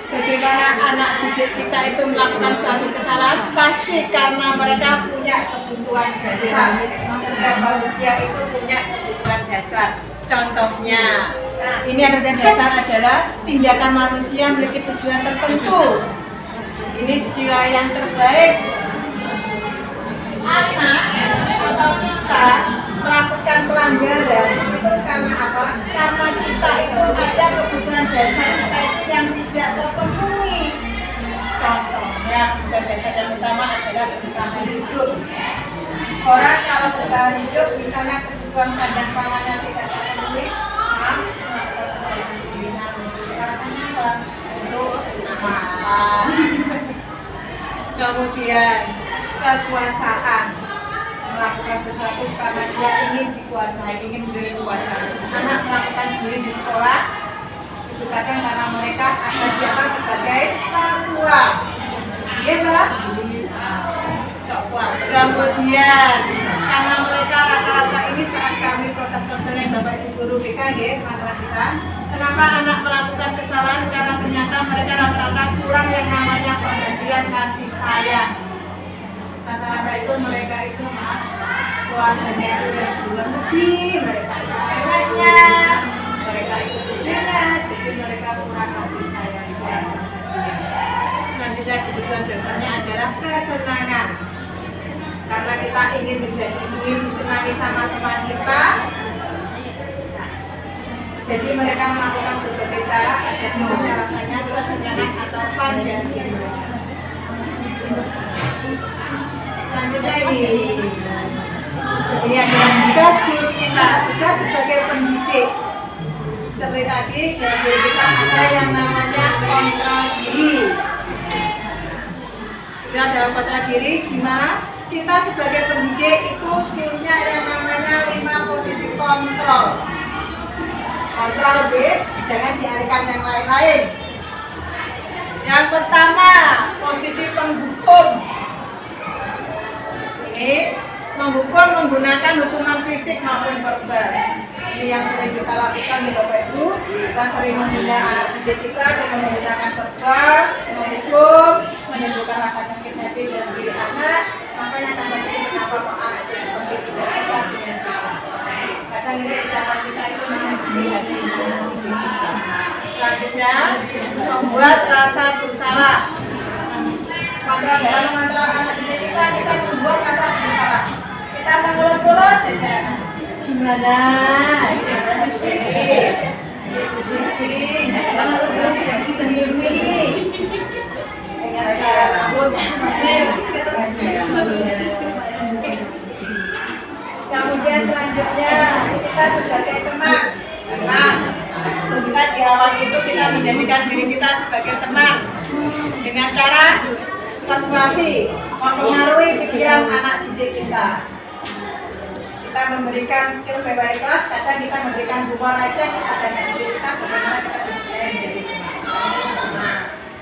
Bagaimana anak didik kita itu melakukan suatu kesalahan, pasti karena mereka punya kebutuhan dasar. Setiap manusia itu punya kebutuhan dasar. Contohnya, ini kebutuhan dasar adalah tindakan manusia memiliki tujuan tertentu. Ini istilah yang terbaik. Anak atau kita melakukan pelanggaran itu karena apa? Karena kita itu ada kebutuhan dasar kita itu yang tidak terpenuhi. Contohnya hidup, misalnya kebutuhan sandang pangannya tidak terpenuhi, melakukan kegiatan kuliner untuk rasanya apa? Untuk makan. Kemudian kekuasaan, melakukan sesuatu karena dia ingin dikuasai, ingin diberi kuasa. Anak melakukan bully di sekolah itu kadang karena mereka akan dianggap sebagai tua, gitu. Kemudian karena mereka rata-rata ini saat kami proses konseling Bapak Ibu guru BK, teman-teman kita, kenapa anak melakukan kesalahan? Karena ternyata mereka rata-rata kurang yang namanya perhatian kasih sayang. Rata-rata itu mereka itu keluarganya itu yang duluan lebih, mereka itu neneknya, mereka itu budenya, jadi mereka kurang kasih sayang. Selanjutnya kebutuhan dasarnya adalah kesenangan. Karena kita ingin disenangi sama teman kita, jadi mereka melakukan berbagai cara agar kita rasanya kesenangan atau fun dan selanjutnya ini adalah tugas guru kita, tugas sebagai pendidik. Seperti tadi dari guru kita ada yang namanya kontrol diri. Itu adalah kontrol diri di mana kita sebagai pendidik itu punya yang namanya 5 posisi kontrol. Kontrol B, jangan dialihkan yang lain-lain. Yang pertama, posisi penghukum. Ini menghukum menggunakan hukuman fisik maupun verbal. Ini yang sering kita lakukan ya Bapak Ibu. Kita sering membina anak didik kita dengan menggunakan verbal, menghukum, menimbulkan rasa sakit hati dalam diri anak. Makanya kadang itu kenapa kok anak itu seperti tidak suka dengan kita. Kadang ini ucapan kita itu menyakiti hati anak didik kita. Selanjutnya, membuat rasa bersalah. Kontrol dalam mengontrol anak didik kita membuat rasa bersalah. Kita mengulus-ulus jajan. Gimana? Jajan di sini. Di sini. Mengulus-ulus di sini. Dengan segala rambut. Kemudian selanjutnya kita sebagai teman. Kita di awal itu kita menjadikan diri kita sebagai teman dengan cara persuasi, mempengaruhi pikiran anak didik kita. Kita memberikan skill PWI kelas, kadang kita memberikan humor aja kita banyak didik kita bagaimana kita bisa menjadi teman.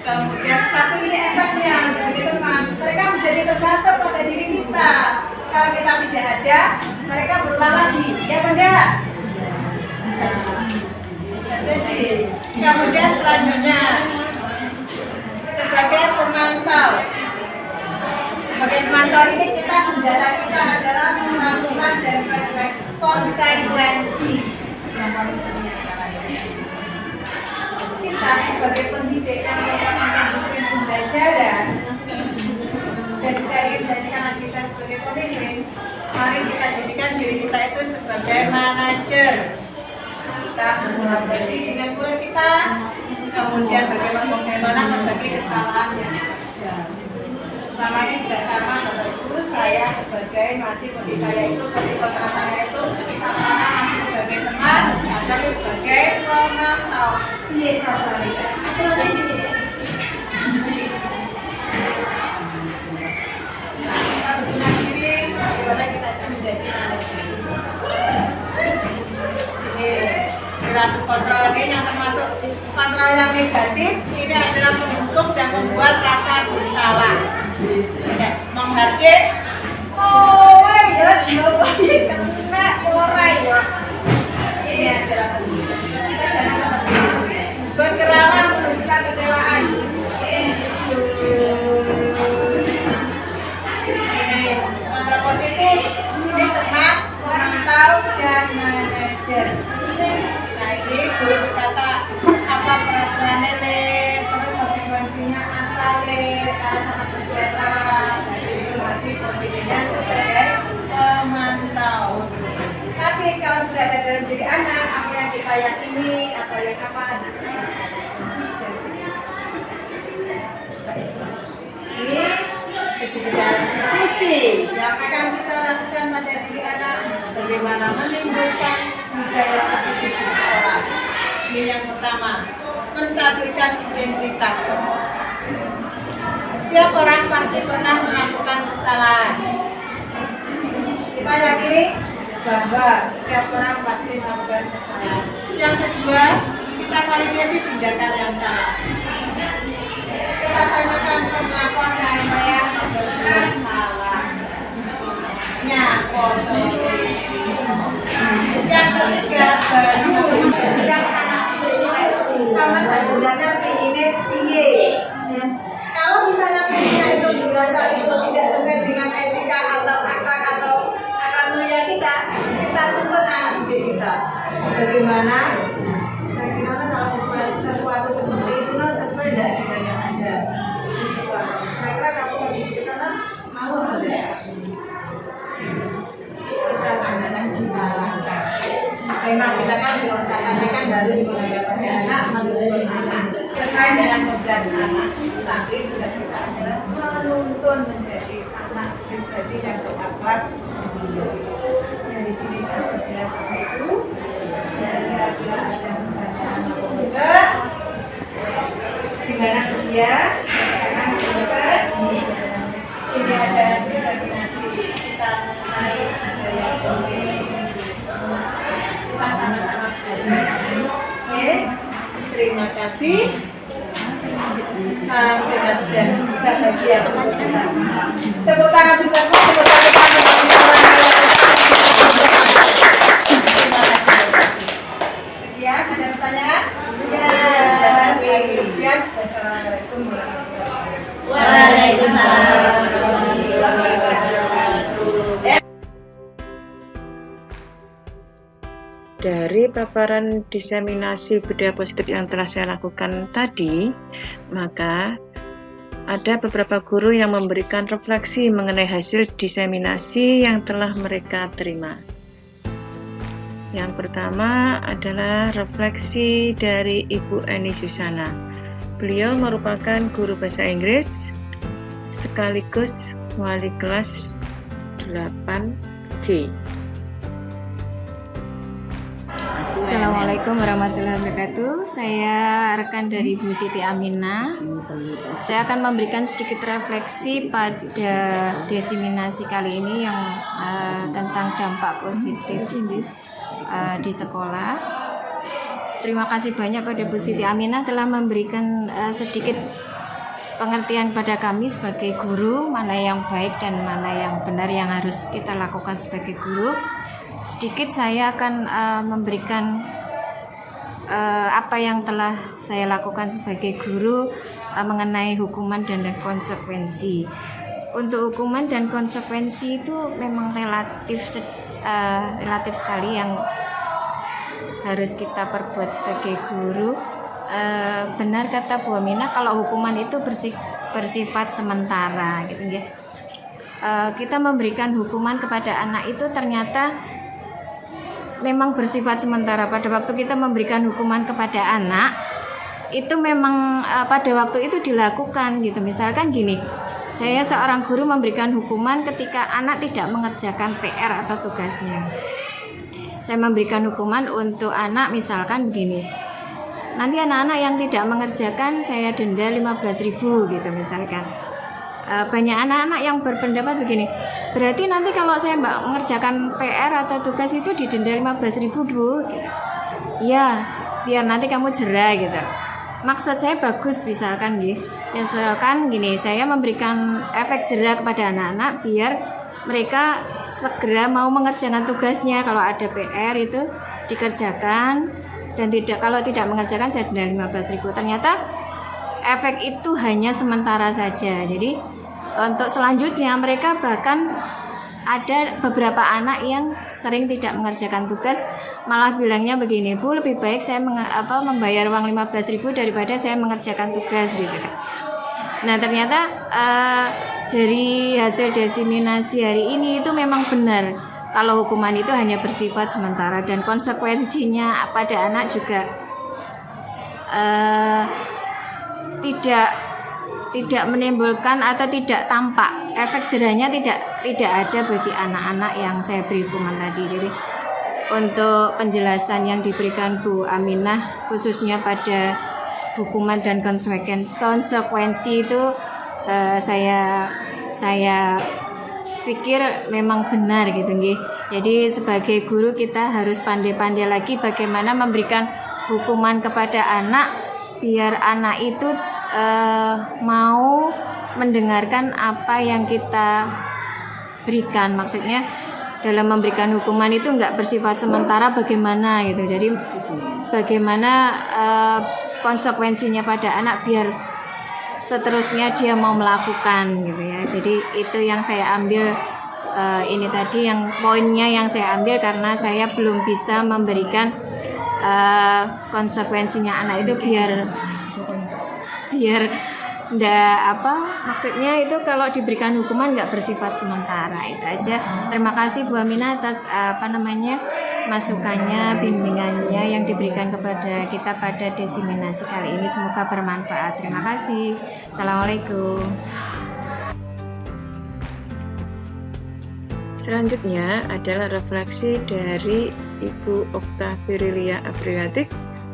Kemudian, tapi ini efeknya sebagai teman, mereka menjadi tergantung pada diri kita. Kalau kita tidak ada, mereka berulang lagi, ya benda. Bisa sih. Kemudian selanjutnya sebagai pemantau. Sebagai pemantau ini kita senjata kita adalah peraturan dan konsekuensi. Kita sebagai pendidik yang melakukan pembelajaran dan juga ingin menjadikan anak kita sebagai pemimpin, mari kita jadikan diri kita itu sebagai manajer. Kita berkolaborasi dengan murid kita, kemudian bagaimana membagi kesalahan yang ada. Selama ini juga sama Bapak Ibu, saya sebagai posisi saya itu, posisi kontra saya itu kadang-kadang masih sebagai teman, kadang sebagai pemantau. Iya, kita berguna diri, bagaimana kita akan menjadi manajer. Perilaku kontrol ini yang termasuk kontrol yang negatif ini adalah menghukum dan membuat rasa bersalah. Menghardik, oh ya jawabannya kena orang ya. Ini adalah menghukum. Kita jangan seperti itu ya. Berceramah menunjukkan kecewaan. Ini kontrol positif. Ini teman, pemantau dan manajer. Nah ini guru berkata apa peraturannya terus konsekuensinya apa kalau sangat berbuat salah. Jadi itu masih posisinya sebagai pemantau. Tapi kalau sudah ada dalam diri anak apa yang kita yakini atau yang apa anak ini sedikit dalam institusi refleksi yang akan kita lakukan pada diri anak, bagaimana menimbulkan budaya positif di sekolah. Ini yang pertama, menstabilkan identitas. Setiap orang pasti pernah melakukan kesalahan. Kita yakini bahwa setiap orang pasti melakukan kesalahan. Yang kedua, kita validasi tindakan yang salah. Kita tanyakan kenapa saya berbuat salah. Yang ketiga, baru yang anak sama sebenarnya pinginnya piye. Kalau misalnya pinginnya itu dirasa itu tidak sesuai dengan etika atau akhlak mulia kita tuntut anak didik kita. Bagaimana kalau sesuatu seperti itu sesuai tidak dengan yang ada di sekolah. Kira-kira kamu mendidik karena mau ada. Kita tanyakan gimana. Memang kita kan katanya kan harus menjaga pada anak, menuntun anak sesuai dengan kodrat anak. Tapi juga kita adalah menuntun menjadi anak pribadi yang berakhlak. Yang di sini saya perjelas itu. Kira-kira ada pertanyaan apa enggak? Gimana dia? Karena kita ini ada diseminasi kita mengenai budaya positif. Kita sama-sama belajar. Oke, terima kasih. Salam sehat dan bahagia untuk kita semua. Tepuk tangan juga, tepuk tangan. Sekian, ada pertanyaan? Sekian, wassalamualaikum warahmatullahi wabarakatuh. Waalaikumsalam warahmatullahi wabarakatuh. Dari paparan diseminasi budaya positif yang telah saya lakukan tadi, maka ada beberapa guru yang memberikan refleksi mengenai hasil diseminasi yang telah mereka terima. Yang pertama adalah refleksi dari Ibu Eni Susana. Beliau merupakan guru bahasa Inggris sekaligus wali kelas 8G. Assalamualaikum warahmatullahi wabarakatuh. Saya rekan dari Bu Siti Aminah. Saya akan memberikan sedikit refleksi pada diseminasi kali ini yang tentang dampak positif di sekolah. Terima kasih banyak pada Bu Siti Aminah telah memberikan sedikit pengertian pada kami sebagai guru, mana yang baik dan mana yang benar yang harus kita lakukan sebagai guru. Sedikit saya akan memberikan apa yang telah saya lakukan sebagai guru mengenai hukuman dan konsekuensi. Untuk hukuman dan konsekuensi itu memang relatif sekali yang harus kita perbuat sebagai guru. Benar kata Bu Aminah, kalau hukuman itu bersifat sementara gitu ya. Kita memberikan hukuman kepada anak itu ternyata memang bersifat sementara. Pada waktu kita memberikan hukuman kepada anak itu memang pada waktu itu dilakukan gitu. Misalkan gini, saya seorang guru memberikan hukuman ketika anak tidak mengerjakan PR atau tugasnya. Saya memberikan hukuman untuk anak misalkan begini, nanti anak-anak yang tidak mengerjakan saya denda 15.000 gitu misalkan. Banyak anak-anak yang berpendapat begini, berarti nanti kalau saya mengerjakan PR atau tugas itu didenda 15.000 Bu gitu. Ya, biar nanti kamu jerah gitu. Maksud saya bagus misalkan gitu. Misalkan gini, saya memberikan efek jerah kepada anak-anak biar mereka segera mau mengerjakan tugasnya. Kalau ada PR itu dikerjakan, dan kalau tidak mengerjakan saya denda 15.000. Ternyata efek itu hanya sementara saja. Jadi untuk selanjutnya mereka bahkan ada beberapa anak yang sering tidak mengerjakan tugas malah bilangnya begini, Bu, lebih baik saya membayar uang 15.000 daripada saya mengerjakan tugas gitu kan. Nah ternyata dari hasil diseminasi hari ini itu memang benar kalau hukuman itu hanya bersifat sementara dan konsekuensinya pada anak juga tidak tidak menimbulkan atau tidak tampak efek jerahnya tidak ada bagi anak-anak yang saya beri hukuman tadi. Jadi untuk penjelasan yang diberikan Bu Aminah khususnya pada hukuman dan konsekuensi itu saya pikir memang benar gitu nggih. Jadi sebagai guru kita harus pandai-pandai lagi bagaimana memberikan hukuman kepada anak biar anak itu mau mendengarkan apa yang kita berikan. Maksudnya dalam memberikan hukuman itu enggak bersifat sementara bagaimana gitu. Jadi bagaimana konsekuensinya pada anak biar seterusnya dia mau melakukan gitu ya. Jadi itu yang saya ambil ini tadi yang poinnya yang saya ambil karena saya belum bisa memberikan konsekuensinya anak itu biar ndak maksudnya itu kalau diberikan hukuman nggak bersifat sementara. Itu aja. Terima kasih Bu Aminah atas masukannya, bimbingannya yang diberikan kepada kita pada diseminasi kali ini. Semoga bermanfaat. Terima kasih. Assalamualaikum. Selanjutnya adalah refleksi dari Ibu Okta Virilia Apriatik,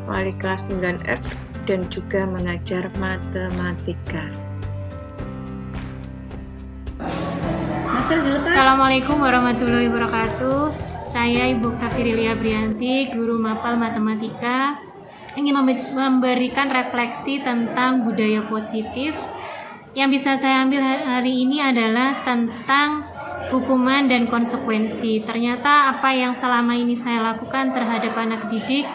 wali kelas 9F dan juga mengajar matematika. Assalamualaikum warahmatullahi wabarakatuh. Saya Ibu Okta Virilia Aprianti, guru mapal matematika, ingin memberikan refleksi tentang budaya positif. Yang bisa saya ambil hari ini adalah tentang hukuman dan konsekuensi. Ternyata apa yang selama ini saya lakukan terhadap anak didik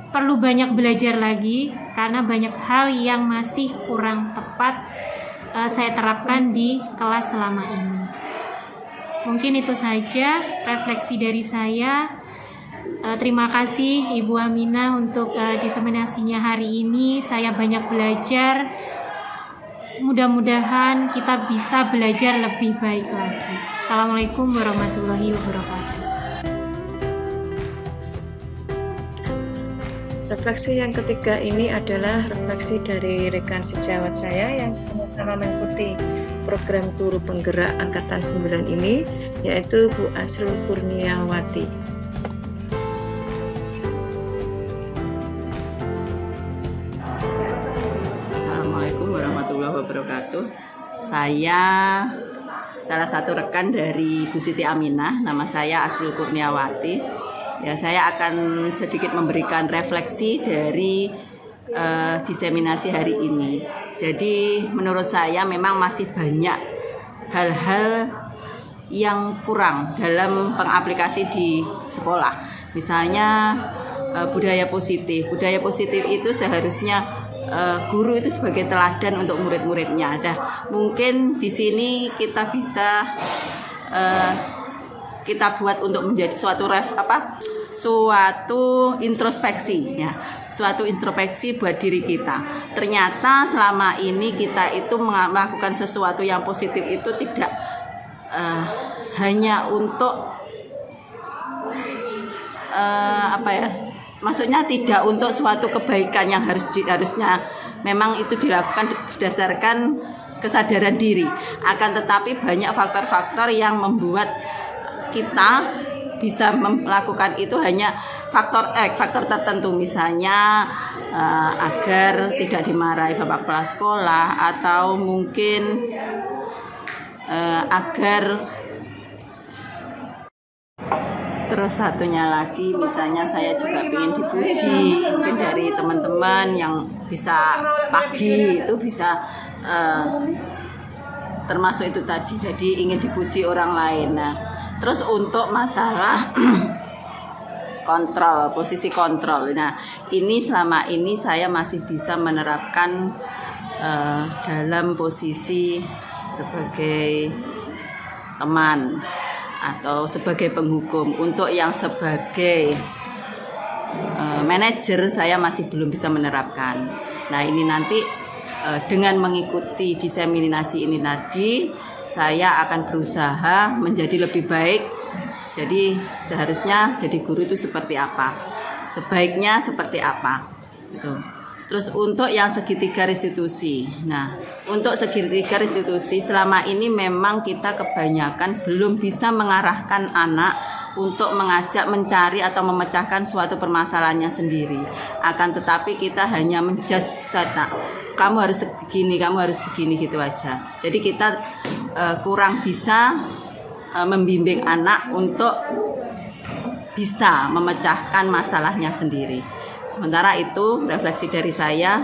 perlu banyak belajar lagi karena banyak hal yang masih kurang tepat saya terapkan di kelas selama ini. Mungkin itu saja refleksi dari saya. Terima kasih Ibu Aminah untuk diseminasinya hari ini. Saya banyak belajar. Mudah-mudahan kita bisa belajar lebih baik lagi. Assalamualaikum warahmatullahi wabarakatuh. Refleksi yang ketiga ini adalah refleksi dari rekan sejawat saya yang sama mengikuti program guru penggerak angkatan 9 ini, yaitu Bu Asrul Kurniawati. Assalamualaikum warahmatullahi wabarakatuh. Saya salah satu rekan dari Bu Siti Aminah, nama saya Asrul Kurniawati. Ya, saya akan sedikit memberikan refleksi dari diseminasi hari ini. Jadi menurut saya memang masih banyak hal-hal yang kurang dalam pengaplikasi di sekolah. Misalnya budaya positif. Budaya positif itu seharusnya guru itu sebagai teladan untuk murid-muridnya. Mungkin di sini kita bisa kita buat untuk menjadi suatu introspeksi ya, suatu introspeksi buat diri kita. Ternyata selama ini kita itu melakukan sesuatu yang positif itu tidak hanya untuk maksudnya tidak untuk suatu kebaikan yang harusnya memang itu dilakukan berdasarkan kesadaran diri. Akan tetapi banyak faktor-faktor yang membuat kita bisa melakukan itu hanya faktor tertentu, misalnya agar tidak dimarahi bapak kepala sekolah, atau mungkin agar terus satunya lagi misalnya saya juga ingin dipuji mungkin dari teman-teman yang bisa pagi itu bisa termasuk itu tadi, jadi ingin dipuji orang lain. Nah, terus untuk masalah kontrol, posisi kontrol. Nah, ini selama ini saya masih bisa menerapkan dalam posisi sebagai teman atau sebagai penghukum. Untuk yang sebagai manajer saya masih belum bisa menerapkan. Nah, ini nanti dengan mengikuti diseminasi ini tadi, saya akan berusaha menjadi lebih baik. Jadi seharusnya jadi guru itu seperti apa, sebaiknya seperti apa. Gitu. Terus untuk yang segitiga restitusi. Nah, untuk segitiga restitusi selama ini memang kita kebanyakan belum bisa mengarahkan anak untuk mengajak mencari atau memecahkan suatu permasalahannya sendiri. Akan tetapi kita hanya menjudge, nah, kamu harus begini, kamu harus begini gitu aja. Jadi kita kurang bisa membimbing anak untuk bisa memecahkan masalahnya sendiri. Sementara itu refleksi dari saya,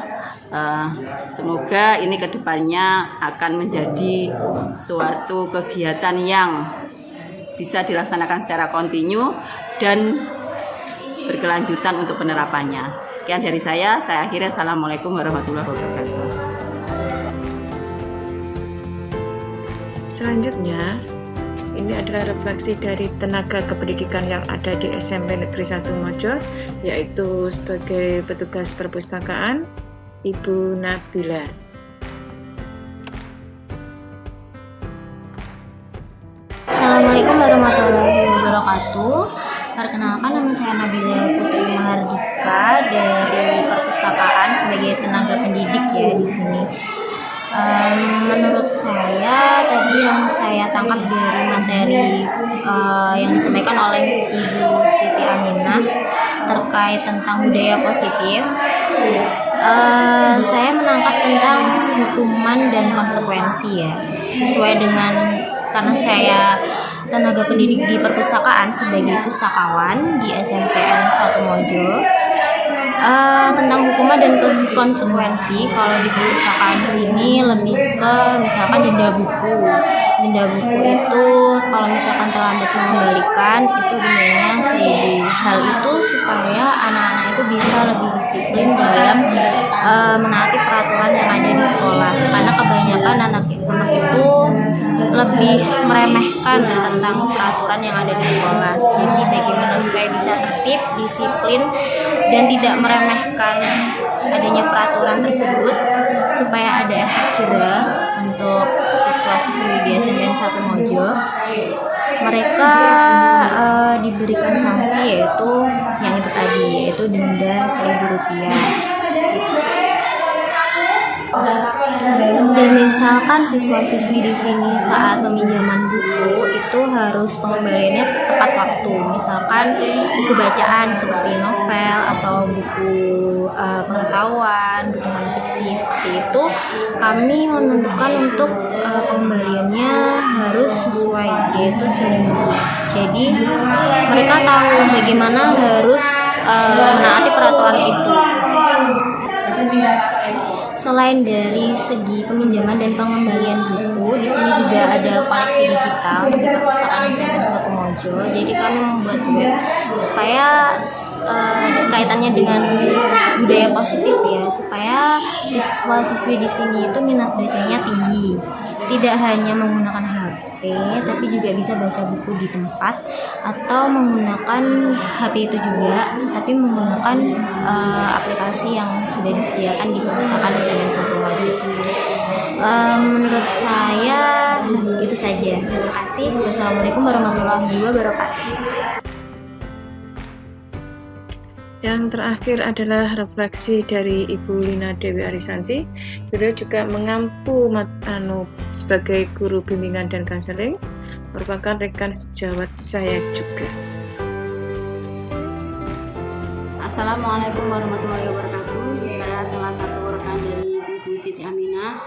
semoga ini kedepannya akan menjadi suatu kegiatan yang bisa dilaksanakan secara kontinu dan berkelanjutan untuk penerapannya. Sekian dari saya akhiri. Assalamualaikum warahmatullahi wabarakatuh. Selanjutnya, ini adalah refleksi dari tenaga kependidikan yang ada di SMP Negeri 1 Mojo, yaitu sebagai petugas perpustakaan, Ibu Nabila. Assalamualaikum warahmatullahi wabarakatuh. Perkenalkan, nama saya Nabila Putri Mahardika dari perpustakaan sebagai tenaga pendidik ya di sini. Menurut saya tadi yang saya tangkap dari materi yang disampaikan oleh Ibu Siti Aminah terkait tentang budaya positif, saya menangkap tentang hukuman dan konsekuensi ya, sesuai dengan karena saya tenaga pendidik di perpustakaan sebagai pustakawan di SMPN 1 Mojo. Tentang hukuman dan konsekuensi, kalau di perpustakaan sini lebih ke misalkan denda buku. Denda buku itu kalau misalkan terlambat mengembalikan itu dendanya 1.000. Hal itu supaya anak-anak itu bisa lebih disiplin dalam menaati peraturan yang ada di sekolah, karena kebanyakan anak itu lebih meremehkan tentang peraturan yang ada di sekolah. Jadi bagaimana supaya bisa tertib, disiplin, dan tidak meremehkan adanya peraturan tersebut, supaya ada efek jera untuk siswa-siswi di SMPN 1 Mojo. Mereka diberikan sanksi yaitu yang itu tadi, yaitu denda Rp1.000. Dan misalkan siswa-siswi di sini saat peminjaman buku itu harus pengembaliannya tepat waktu. Misalkan buku bacaan seperti novel atau buku pengetahuan, buku non-fiksi seperti itu, kami menentukan untuk pengembaliannya harus sesuai, yaitu seminggu. Jadi mereka tahu bagaimana harus menaati peraturan itu. Selain dari segi peminjaman dan pengembalian buku, di sini juga ada koleksi digital di perpustakaan SMPN 1 Mojo. Jadi kami membuat web supaya kaitannya dengan budaya positif ya, supaya siswa-siswi di sini itu minat bacanya tinggi. Tidak hanya menggunakan HP, tapi juga bisa baca buku di tempat atau menggunakan HP itu juga, tapi menggunakan aplikasi yang sudah disediakan di perpustakaan SMPN 1 Mojo. Menurut saya itu saja. Terima kasih. Wassalamualaikum warahmatullahi wabarakatuh. Yang terakhir adalah refleksi dari Ibu Lina Dewi Arisanti. Beliau juga mengampu sebagai guru bimbingan dan konseling, merupakan rekan sejawat saya juga. Assalamualaikum warahmatullahi wabarakatuh. Saya salah satu rekan dari Ibu Siti Aminah.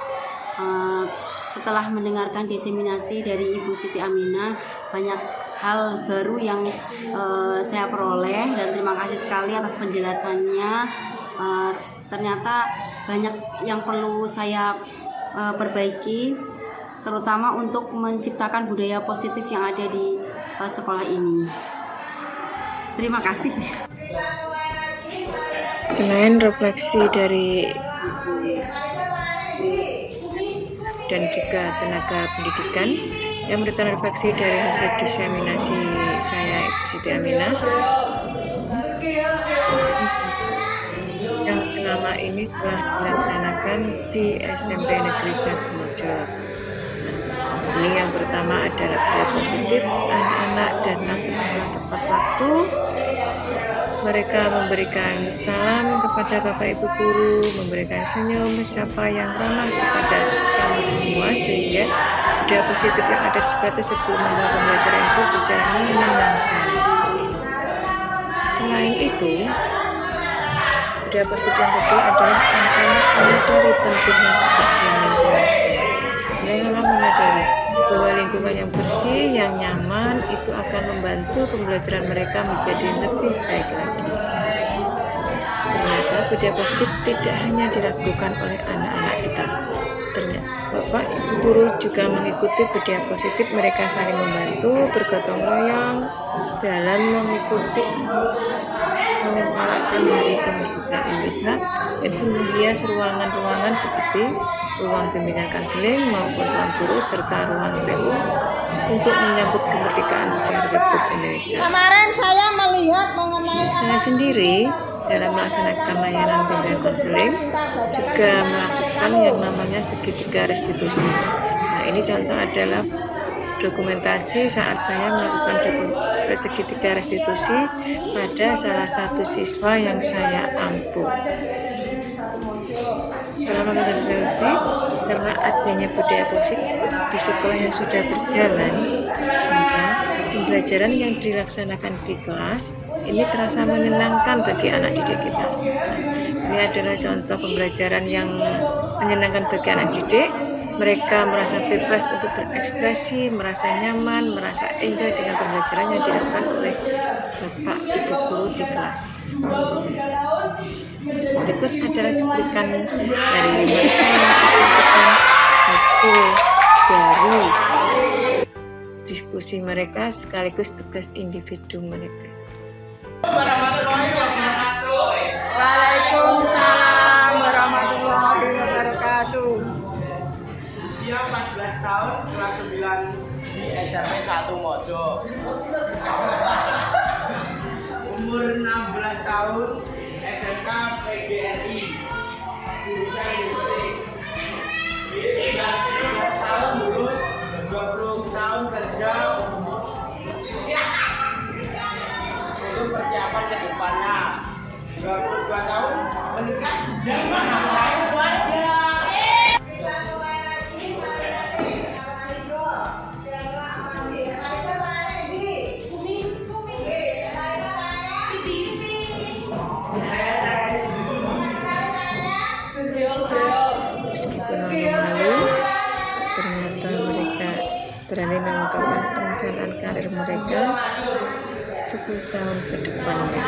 Setelah mendengarkan diseminasi dari Ibu Siti Aminah, banyak hal baru yang saya peroleh, dan terima kasih sekali atas penjelasannya. Ternyata banyak yang perlu saya perbaiki, terutama untuk menciptakan budaya positif yang ada di sekolah ini. Terima kasih. Selain refleksi dari dan juga tenaga pendidikan yang merupakan refleksi dari hasil diseminasi saya, Ibu Siti Aminah, yang selama ini telah dilaksanakan di SMP Negeri 1 Mojo. Ini yang pertama adalah budaya positif, anak-anak datang ke sekolah tepat waktu, Mereka memberikan salam kepada Bapak Ibu guru, memberikan senyum, siapa yang ramah kepada kami semua, sehingga budaya positif yang ada di sekolah tersebut membuat pembelajaran itu berjalan menyenangkan. Selain itu, budaya positif yang kedua adalah anak-anak menyadari pentingnya kebersihan lingkungan sekolah. Mereka menyadari bahwa lingkungan yang bersih, yang nyaman itu akan membantu pembelajaran mereka menjadi lebih baik lagi. Ternyata budaya positif tidak hanya dilakukan oleh anak-anak kita. Ternyata Bapak Ibu guru juga mengikuti budaya positif, mereka saling membantu, bergotong royong dalam mengikuti merayakan Hari Kemerdekaan Indonesia dan menghias ruangan-ruangan seperti ruang bimbingan konseling maupun ruang guru serta ruang PU untuk menyambut kemerdekaan Republik Indonesia. Kemarin saya melihat mengenai Saya sendiri dalam melaksanakan layanan bimbingan konseling juga melakukan yang namanya segitiga restitusi. Nah, ini contoh adalah dokumentasi saat saya melakukan segitiga restitusi pada salah satu siswa yang saya ampuh. Dalam melakukan restitusi, karena adanya budaya positif di sekolah yang sudah berjalan, maka pembelajaran yang dilaksanakan di kelas ini terasa menyenangkan bagi anak didik kita. Ini adalah contoh pembelajaran yang menyenangkan bagi anak didik. Mereka merasa bebas untuk berekspresi, merasa nyaman, merasa enjoy dengan pembelajaran yang dilakukan oleh Bapak Ibu guru di kelas. Berikut adalah cuplikan dari mereka yang mengekspresikan hasil dari diskusi mereka sekaligus tugas individu mereka. Waalaikumsalam warahmatullahi wabarakatuh. Usia 14 tahun, kelas 9 di SMP 1 Mojo. Umur 16 tahun, SMK PGRI. Jurusan listrik. 13 tahun lulus, 20 tahun kerja. Itu persiapan ke depannya. 22 tahun menikah dan menafkahi keluarga. Meskipun malu, ternyata mereka berani mengungkapkan perencanaan karir mereka 10 tahun ke depannya.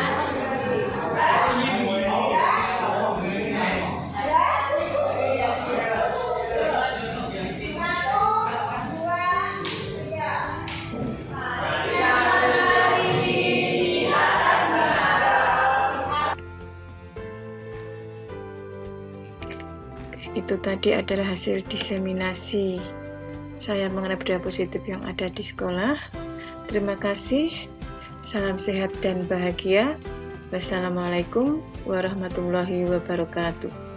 Itu tadi adalah hasil diseminasi saya mengenai budaya positif yang ada di sekolah. Terima kasih. Salam sehat dan bahagia. Wassalamualaikum warahmatullahi wabarakatuh.